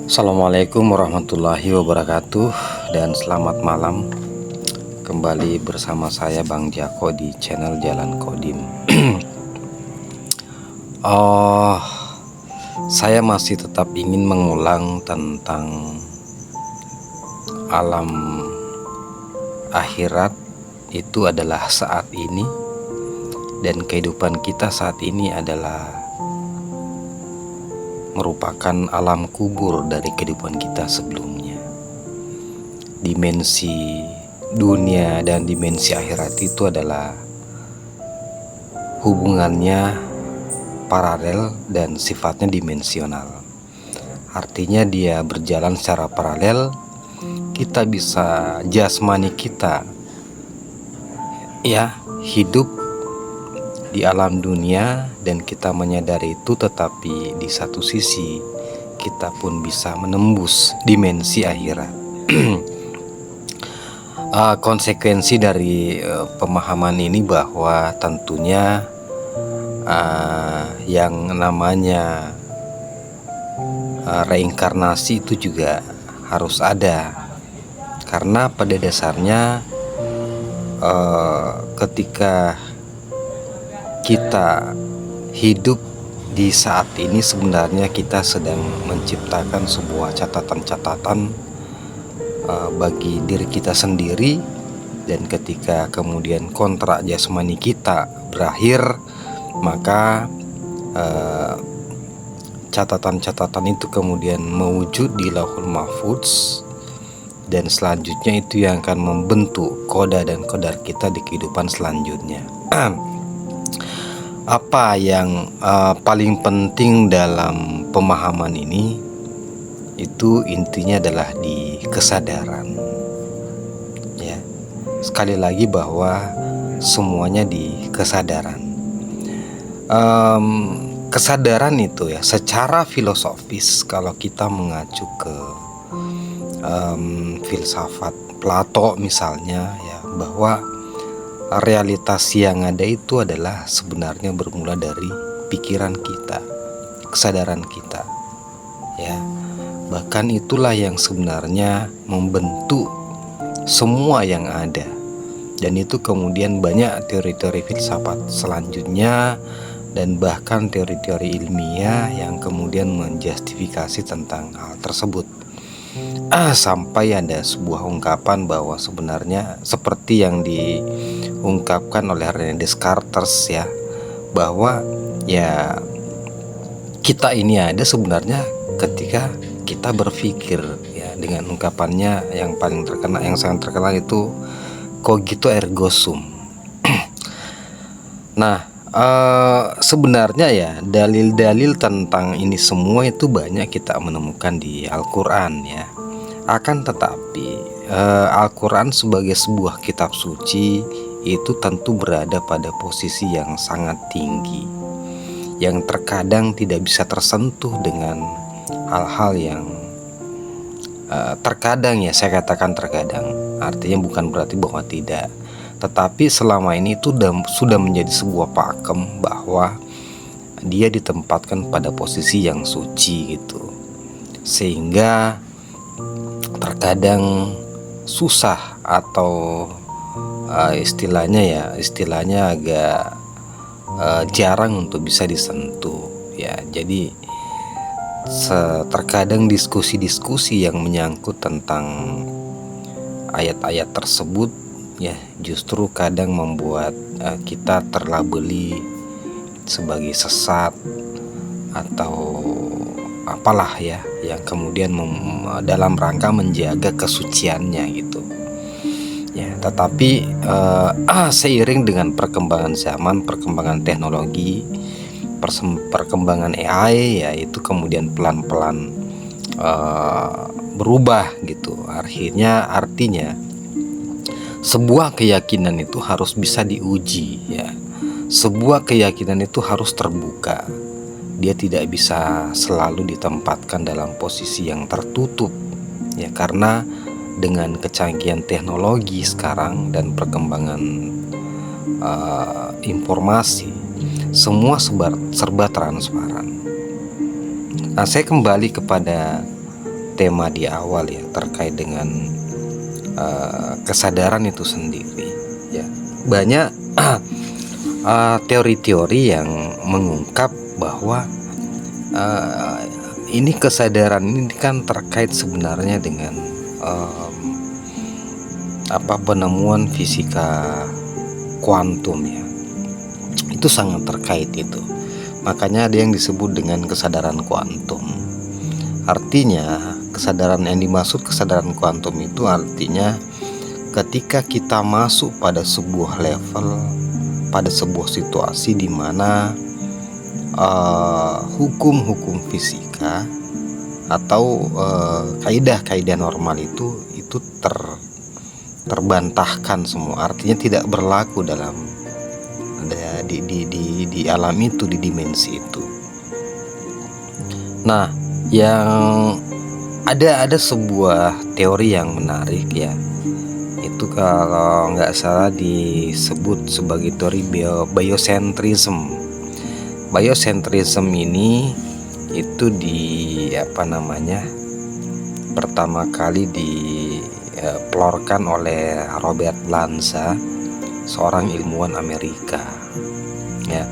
Assalamualaikum warahmatullahi wabarakatuh, dan selamat malam. Kembali bersama saya Bang Jako di channel Jalan Kodim. Oh, saya masih tetap ingin mengulang tentang alam akhirat. Itu adalah saat ini, dan kehidupan kita saat ini adalah merupakan alam kubur dari kehidupan kita sebelumnya. Dimensi dunia dan dimensi akhirat itu adalah hubungannya paralel dan sifatnya dimensional. Artinya dia berjalan secara paralel. Kita bisa jasmani kita hidup di alam dunia dan kita menyadari itu, tetapi di satu sisi kita pun bisa menembus dimensi akhirat. Konsekuensi dari pemahaman ini bahwa tentunya yang namanya reinkarnasi itu juga harus ada, karena pada dasarnya ketika kita hidup di saat ini, sebenarnya kita sedang menciptakan sebuah catatan-catatan bagi diri kita sendiri. Dan ketika kemudian kontrak jasmani kita berakhir, maka catatan-catatan itu kemudian mewujud di Lauhul Mahfuz, dan selanjutnya itu yang akan membentuk koda dan kodar kita di kehidupan selanjutnya. Apa yang paling penting dalam pemahaman ini, itu intinya adalah di kesadaran. Ya, sekali lagi bahwa semuanya di kesadaran. Kesadaran itu ya, secara filosofis kalau kita mengacu ke filsafat Plato misalnya, ya, bahwa realitas yang ada itu adalah sebenarnya bermula dari pikiran kita, kesadaran kita, ya. Bahkan itulah yang sebenarnya membentuk semua yang ada. Dan itu kemudian banyak teori-teori filsafat selanjutnya dan bahkan teori-teori ilmiah yang kemudian menjustifikasi tentang hal tersebut. Sampai ada sebuah ungkapan bahwa sebenarnya seperti yang diungkapkan oleh René Descartes, ya, bahwa ya kita ini ada sebenarnya ketika kita berpikir, ya, dengan ungkapannya yang paling terkenal, yang sangat terkenal itu cogito ergo sum. Nah, sebenarnya ya dalil-dalil tentang ini semua itu banyak kita menemukan di Al-Quran, ya. Akan tetapi Al-Quran sebagai sebuah kitab suci itu tentu berada pada posisi yang sangat tinggi, yang terkadang tidak bisa tersentuh dengan hal-hal yang terkadang, ya, saya katakan terkadang, artinya bukan berarti bahwa tidak, tetapi selama ini itu sudah menjadi sebuah pakem bahwa dia ditempatkan pada posisi yang suci gitu, sehingga terkadang susah atau istilahnya agak jarang untuk bisa disentuh, ya. Jadi terkadang diskusi-diskusi yang menyangkut tentang ayat-ayat tersebut, ya, justru kadang membuat kita terlabeli sebagai sesat atau apalah, ya, yang kemudian dalam rangka menjaga kesuciannya gitu, ya. Tetapi seiring dengan perkembangan zaman, perkembangan teknologi, perkembangan AI, ya, itu kemudian pelan-pelan berubah gitu. Artinya sebuah keyakinan itu harus bisa diuji, ya. Sebuah keyakinan itu harus terbuka. Dia tidak bisa selalu ditempatkan dalam posisi yang tertutup, ya, karena dengan kecanggihan teknologi sekarang dan perkembangan informasi, semua serba transparan. Nah, saya kembali kepada tema di awal ya, terkait dengan kesadaran itu sendiri ya. Banyak teori-teori yang mengungkap bahwa ini kesadaran ini kan terkait sebenarnya dengan penemuan fisika kuantum ya. Itu sangat terkait itu. Makanya ada yang disebut dengan kesadaran kuantum. Artinya kesadaran yang dimaksud kesadaran kuantum itu artinya ketika kita masuk pada sebuah level, pada sebuah situasi di mana hukum-hukum fisika atau kaidah-kaidah normal itu terbantahkan semua, artinya tidak berlaku dalam di alam itu, di dimensi itu. Nah, yang ada sebuah teori yang menarik ya, itu kalau nggak salah disebut sebagai teori biocentrism. Biocentrism ini itu pertama kali dipelorkan oleh Robert Lanza, seorang ilmuwan Amerika ya.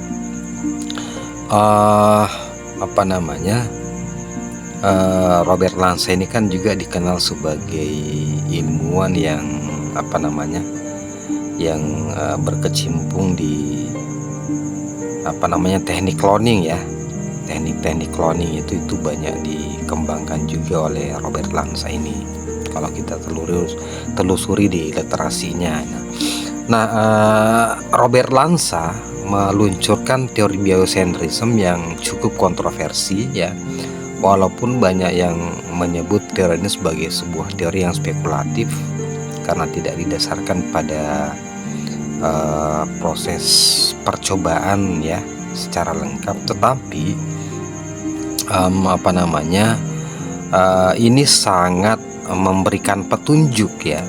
Robert Lanza ini kan juga dikenal sebagai ilmuwan yang berkecimpung di teknik cloning ya. Teknik cloning itu banyak dikembangkan juga oleh Robert Lanza ini kalau kita telusuri di literasinya. Robert Lanza meluncurkan teori biocentrism yang cukup kontroversi ya. Walaupun banyak yang menyebut teori ini sebagai sebuah teori yang spekulatif karena tidak didasarkan pada proses percobaan ya secara lengkap, tetapi ini sangat memberikan petunjuk ya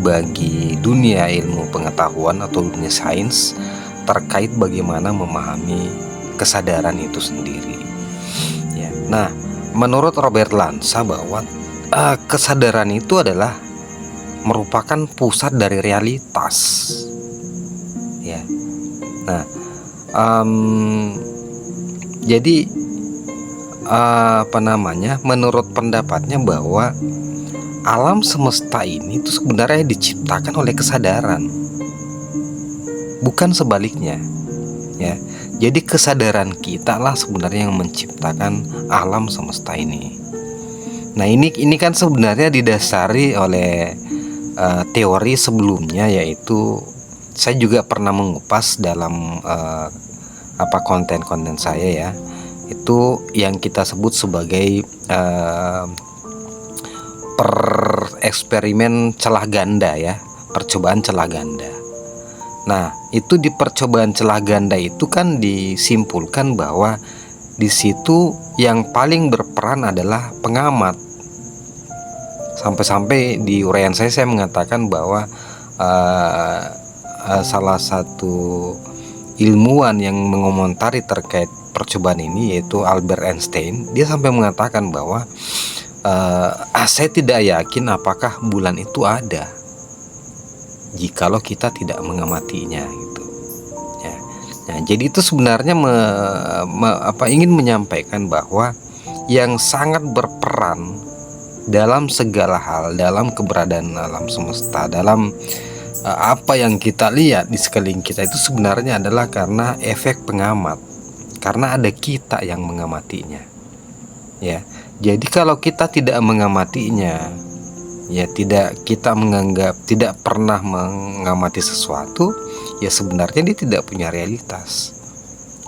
bagi dunia ilmu pengetahuan atau dunia sains terkait bagaimana memahami kesadaran itu sendiri ya. Nah, menurut Robert Lanza bahwa kesadaran itu adalah merupakan pusat dari realitas ya. Nah, jadi menurut pendapatnya bahwa alam semesta ini itu sebenarnya diciptakan oleh kesadaran, bukan sebaliknya ya. Jadi kesadaran kita lah sebenarnya yang menciptakan alam semesta ini. Nah, ini kan sebenarnya didasari oleh teori sebelumnya, yaitu saya juga pernah mengupas dalam konten-konten saya ya. Itu yang kita sebut sebagai eksperimen celah ganda ya, percobaan celah ganda. Nah, itu di percobaan celah ganda itu kan disimpulkan bahwa di situ yang paling berperan adalah pengamat. Sampai-sampai di uraian saya mengatakan bahwa salah satu ilmuwan yang mengomentari terkait percobaan ini, yaitu Albert Einstein, dia sampai mengatakan bahwa saya tidak yakin apakah bulan itu ada jikalau kita tidak mengamatinya gitu ya. Nah, jadi itu sebenarnya ingin menyampaikan bahwa yang sangat berperan dalam segala hal, dalam keberadaan alam semesta, dalam apa yang kita lihat di sekeliling kita itu sebenarnya adalah karena efek pengamat, karena ada kita yang mengamatinya ya. Jadi kalau kita tidak mengamatinya ya, kita tidak pernah mengamati sesuatu ya, sebenarnya dia tidak punya realitas,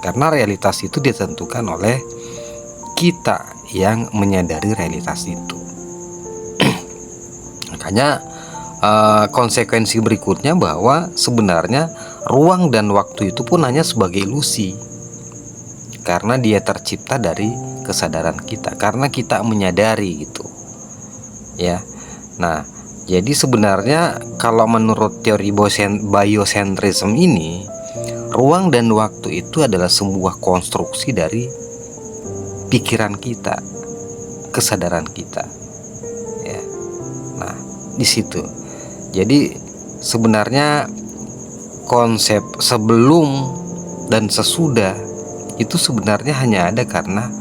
karena realitas itu ditentukan oleh kita yang menyadari realitas itu. Makanya konsekuensi berikutnya bahwa sebenarnya ruang dan waktu itu pun hanya sebagai ilusi, karena dia tercipta dari kesadaran kita, karena kita menyadari gitu ya. Nah, jadi sebenarnya kalau menurut teori biocentrism ini, ruang dan waktu itu adalah sebuah konstruksi dari pikiran kita, kesadaran kita, ya. Nah, di situ. Jadi sebenarnya konsep sebelum dan sesudah itu sebenarnya hanya ada karena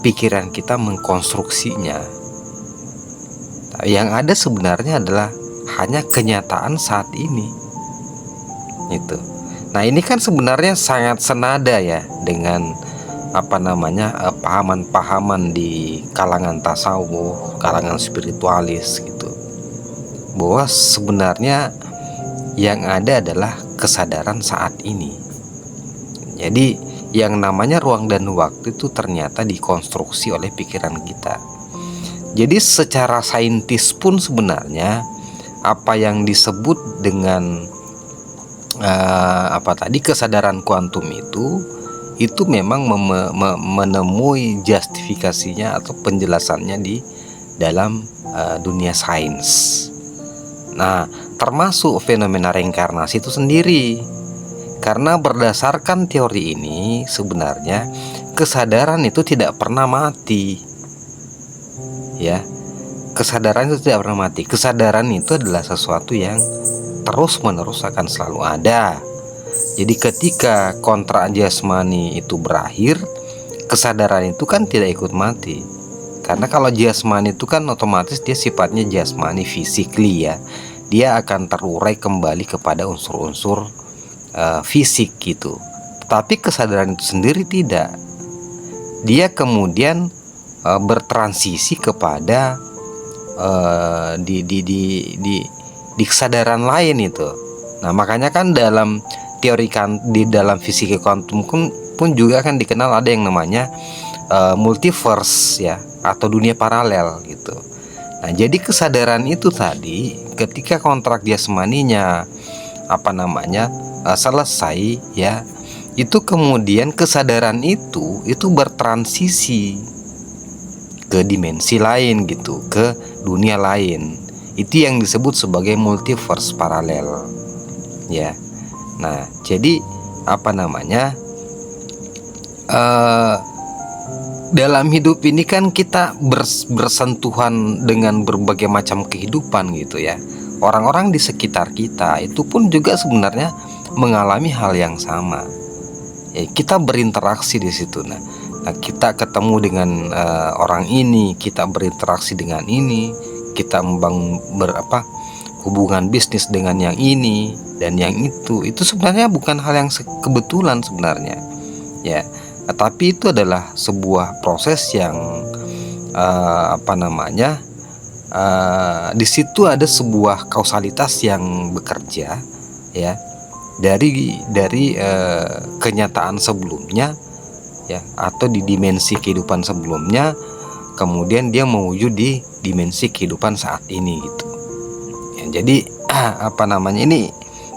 pikiran kita mengkonstruksinya. Yang ada sebenarnya adalah hanya kenyataan saat ini. Itu. Nah, ini kan sebenarnya sangat senada ya dengan pahaman-pahaman di kalangan tasawuf, kalangan spiritualis gitu. Bahwa sebenarnya yang ada adalah kesadaran saat ini. Jadi yang namanya ruang dan waktu itu ternyata dikonstruksi oleh pikiran kita. Jadi secara saintis pun sebenarnya apa yang disebut dengan kesadaran kuantum itu memang menemui justifikasinya atau penjelasannya di dalam dunia sains. Nah, termasuk fenomena reinkarnasi itu sendiri. Karena berdasarkan teori ini sebenarnya kesadaran itu tidak pernah mati. Ya. Kesadaran itu tidak pernah mati. Kesadaran itu adalah sesuatu yang terus-menerus akan selalu ada. Jadi ketika kontrak jasmani itu berakhir, kesadaran itu kan tidak ikut mati. Karena kalau jasmani itu kan otomatis dia sifatnya jasmani physically ya. Dia akan terurai kembali kepada unsur-unsur fisik gitu. Tapi kesadaran itu sendiri tidak. Dia kemudian bertransisi kepada di kesadaran lain itu. Nah, makanya kan dalam teori di dalam fisika kuantum pun juga kan dikenal ada yang namanya multiverse ya, atau dunia paralel gitu. Nah, jadi kesadaran itu tadi ketika kontrak jasmaninya selesai ya, itu kemudian kesadaran itu bertransisi ke dimensi lain gitu, ke dunia lain. Itu yang disebut sebagai multiverse paralel ya. Nah, jadi dalam hidup ini kan kita bersentuhan dengan berbagai macam kehidupan gitu ya. Orang-orang di sekitar kita itu pun juga sebenarnya mengalami hal yang sama. Ya, kita berinteraksi di situ. Nah, kita ketemu dengan orang ini, kita berinteraksi dengan ini, kita membangun hubungan bisnis dengan yang ini dan yang itu sebenarnya bukan hal yang kebetulan sebenarnya ya, tapi itu adalah sebuah proses yang di situ ada sebuah kausalitas yang bekerja ya, dari kenyataan sebelumnya ya, atau di dimensi kehidupan sebelumnya, kemudian dia mewujud di dimensi kehidupan saat ini gitu ya. Jadi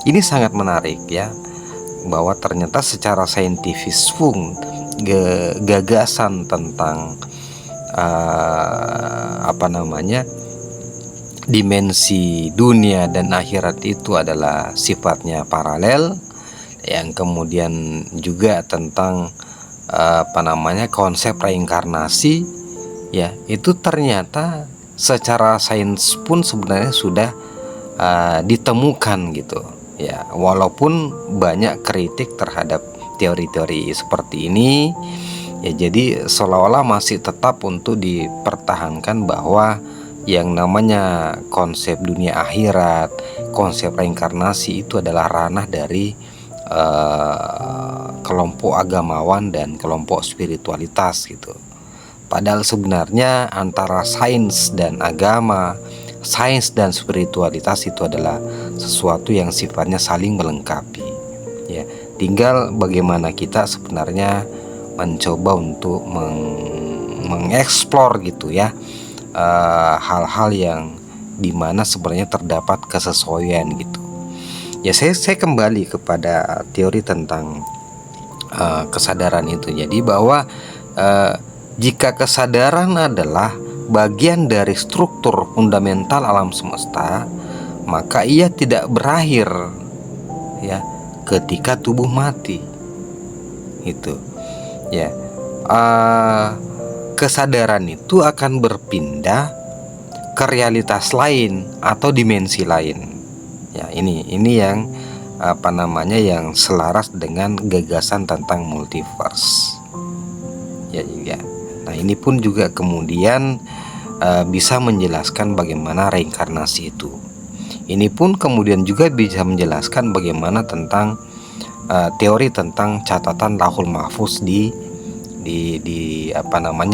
ini sangat menarik ya, bahwa ternyata secara saintifis pun gagasan tentang dimensi dunia dan akhirat itu adalah sifatnya paralel, yang kemudian juga tentang konsep reinkarnasi ya, itu ternyata secara sains pun sebenarnya sudah ditemukan gitu ya, walaupun banyak kritik terhadap teori-teori seperti ini ya. Jadi seolah-olah masih tetap untuk dipertahankan bahwa yang namanya konsep dunia akhirat, konsep reinkarnasi itu adalah ranah dari kelompok agamawan dan kelompok spiritualitas gitu. Padahal sebenarnya antara sains dan agama, sains dan spiritualitas itu adalah sesuatu yang sifatnya saling melengkapi ya. Tinggal bagaimana kita sebenarnya mencoba untuk mengeksplor gitu ya, hal-hal yang dimana sebenarnya terdapat kesesuaian gitu ya. Saya kembali kepada teori tentang kesadaran itu. Jadi bahwa jika kesadaran adalah bagian dari struktur fundamental alam semesta, maka ia tidak berakhir ya ketika tubuh mati. Itu ya, kesadaran itu akan berpindah ke realitas lain atau dimensi lain. Ya, ini yang yang selaras dengan gagasan tentang multiverse. Ya, juga. Nah, ini pun juga kemudian bisa menjelaskan bagaimana reinkarnasi itu. Ini pun kemudian juga bisa menjelaskan bagaimana tentang teori tentang catatan Lauhul Mahfuz di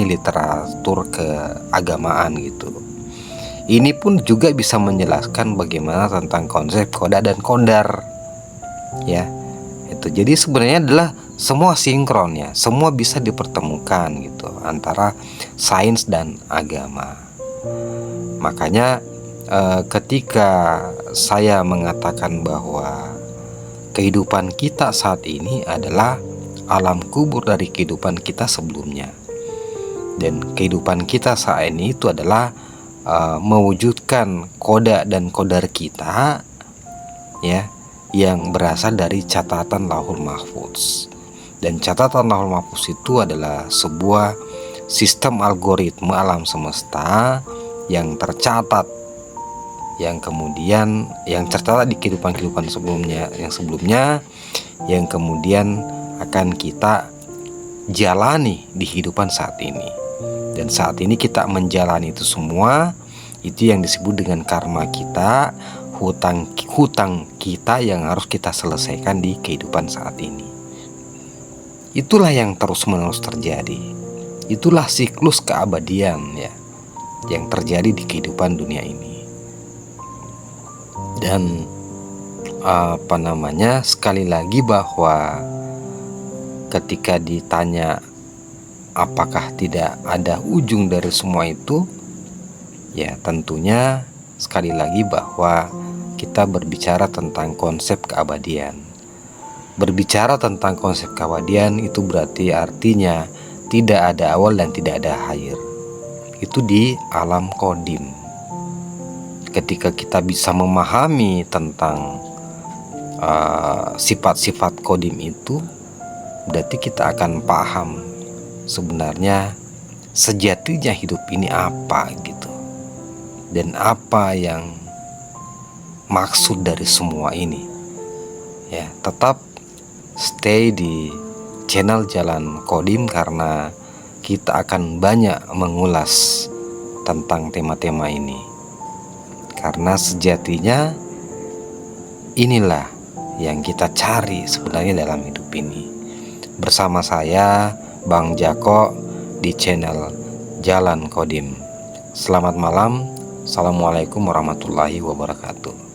literatur keagamaan gitu. Ini pun juga bisa menjelaskan bagaimana tentang konsep koda dan kondar. Ya, itu. Jadi sebenarnya adalah semua sinkron ya, semua bisa dipertemukan gitu antara sains dan agama. Makanya ketika saya mengatakan bahwa kehidupan kita saat ini adalah alam kubur dari kehidupan kita sebelumnya, dan kehidupan kita saat ini itu adalah mewujudkan koda dan kodar kita ya, yang berasal dari catatan Lauhul Mahfuz. Dan catatan Lauhul Mahfuz itu adalah sebuah sistem algoritma alam semesta yang tercatat, yang kemudian tercatat di kehidupan sebelumnya, yang kemudian akan kita jalani di kehidupan saat ini. Dan saat ini kita menjalani itu semua, itu yang disebut dengan karma kita, hutang kita yang harus kita selesaikan di kehidupan saat ini. Itulah yang terus-menerus terjadi. Itulah siklus keabadian ya, yang terjadi di kehidupan dunia ini. Dan sekali lagi bahwa ketika ditanya apakah tidak ada ujung dari semua itu, ya tentunya sekali lagi bahwa kita berbicara tentang konsep keabadian. Berbicara tentang konsep keabadian itu berarti artinya tidak ada awal dan tidak ada akhir. Itu di alam kodim. Ketika kita bisa memahami tentang sifat-sifat kodim itu, berarti kita akan paham sebenarnya sejatinya hidup ini apa gitu, dan apa yang maksud dari semua ini. Ya, tetap stay di channel Jalan Kodim karena kita akan banyak mengulas tentang tema-tema ini. Karena sejatinya inilah yang kita cari sebenarnya dalam hidup ini. Bersama saya Bang Jako di channel Jalan Kodim. Selamat malam. Assalamualaikum warahmatullahi wabarakatuh.